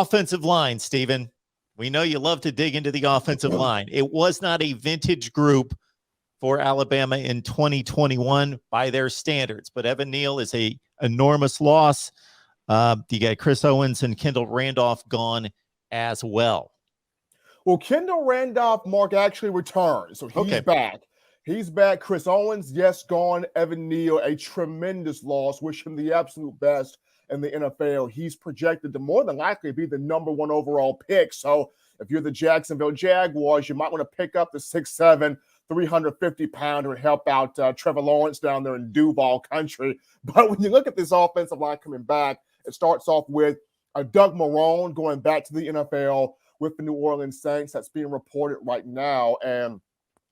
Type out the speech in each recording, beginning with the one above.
offensive line, Stephen. We know you love to dig into the offensive line. It was not a vintage group for Alabama in 2021 by their standards, but Evan Neal is a enormous loss. You got Chris Owens and Kendall Randolph gone as well. Well, Kendall Randolph, Mark, actually returned, so he's back. He's back. Chris Owens, yes, gone. Evan Neal, a tremendous loss. Wish him the absolute best in the NFL. He's projected to more than likely be the #1 overall pick. So if you're the Jacksonville Jaguars, you might want to pick up the 6'7", 350-pounder and help out Trevor Lawrence down there in Duval country. But when you look at this offensive line coming back, it starts off with Doug Marrone going back to the NFL with the New Orleans Saints. That's being reported right now. And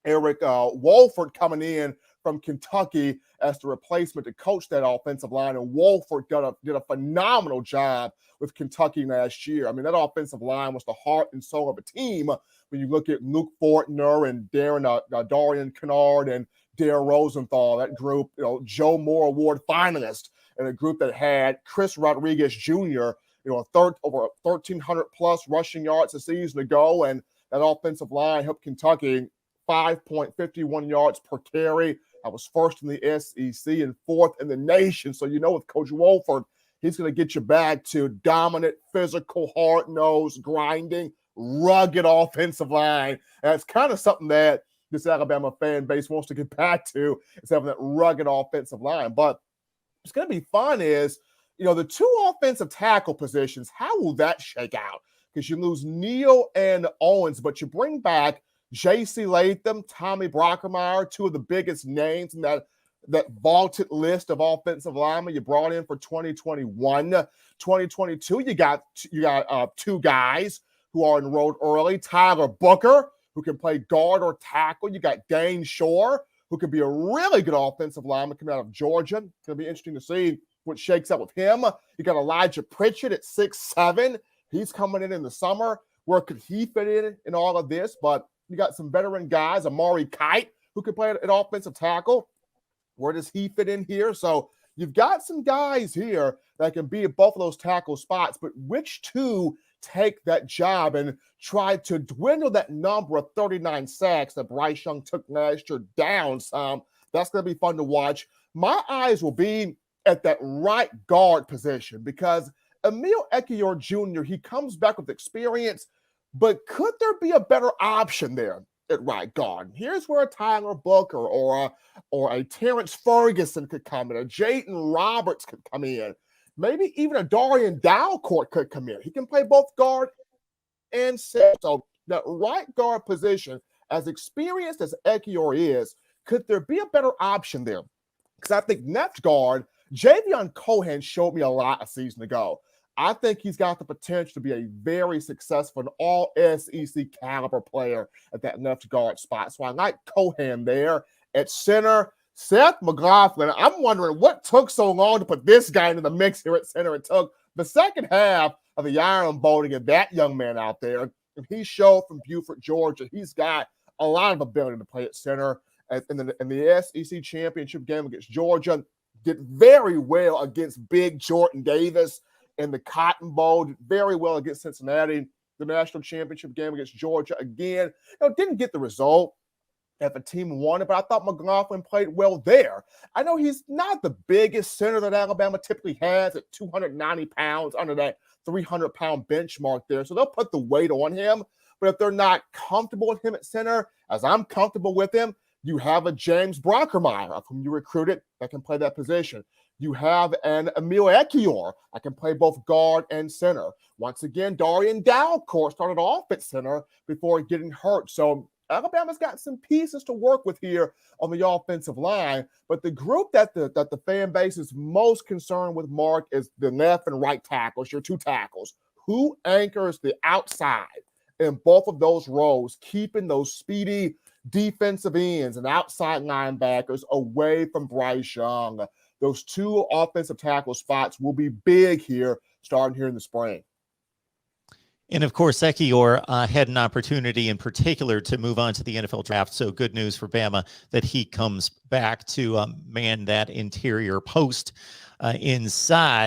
Eric Wolford coming in from Kentucky as the replacement to coach that offensive line. And Wolford did a phenomenal job with Kentucky last year. I mean, that offensive line was the heart and soul of a team. When you look at Luke Fortner and Darian Kennard and Dare Rosenthal, that group, Joe Moore Award finalist, and a group that had Chris Rodriguez Jr., over 1,300 plus rushing yards a season ago, and that offensive line helped Kentucky 5.51 yards per carry. I was first in the SEC and fourth in the nation. So with Coach Wolford, he's going to get you back to dominant, physical, hard-nosed, grinding, rugged offensive line. And it's kind of something that this Alabama fan base wants to get back to, is having that rugged offensive line. But what's going to be fun is, the two offensive tackle positions, how will that shake out? Because you lose Neal and Owens, but you bring back J.C. Latham, Tommy Brockermeyer, two of the biggest names in that vaulted list of offensive linemen you brought in for 2021. 2022, you got two guys who are enrolled early. Tyler Booker, who can play guard or tackle. You got Dane Shore, who could be a really good offensive lineman coming out of Georgia. It's going to be interesting to see what shakes up with him. You got Elijah Pritchett at 6'7". He's coming in the summer. Where could he fit in all of this? But you got some veteran guys, Amari Kite, who can play at offensive tackle. Where does he fit in here? So you've got some guys here that can be at both of those tackle spots, but which two take that job and try to dwindle that number of 39 sacks that Bryce Young took last year down some? That's going to be fun to watch. My eyes will be at that right guard position because Emil Ekiyor Jr., he comes back with experience, but could there be a better option there at right guard? Here's where a Tyler Booker or a Terrence Ferguson could come in, a Jayden Roberts could come in, maybe even a Darian Dalcourt could come in. He can play both guard and center. So that right guard position, as experienced as Ekiyor is, could there be a better option there? Because I think left guard, Javion Cohen showed me a lot a season ago. I think he's got the potential to be a very successful and all-SEC caliber player at that left guard spot. So I like Cohen there. At center, Seth McLaughlin. I'm wondering what took so long to put this guy into the mix here at center. It took the second half of the Iron Bowl to get that young man out there. And he showed from Beaufort, Georgia, he's got a lot of ability to play at center. In the SEC championship game against Georgia, did very well against big Jordan Davis. In the Cotton Bowl, did very well against Cincinnati. The national championship game against Georgia, again, didn't get the result if a team won it, but I thought McLaughlin played well there. I know he's not the biggest center that Alabama typically has at 290 pounds, under that 300-pound benchmark there, so they'll put the weight on him. But if they're not comfortable with him at center, as I'm comfortable with him, you have a James Brockermeyer, of whom you recruited, that can play that position. You have an Emil Ekiyor. I can play both guard and center. Once again, Darian Dalcourt started off at center before getting hurt. So Alabama's got some pieces to work with here on the offensive line. But the group that the fan base is most concerned with, Mark, is the left and right tackles, your two tackles. Who anchors the outside in both of those roles, keeping those speedy defensive ends and outside linebackers away from Bryce Young? Those two offensive tackle spots will be big here, starting here in the spring. And of course, Ekiyor had an opportunity in particular to move on to the NFL draft. So good news for Bama that he comes back to man that interior post inside.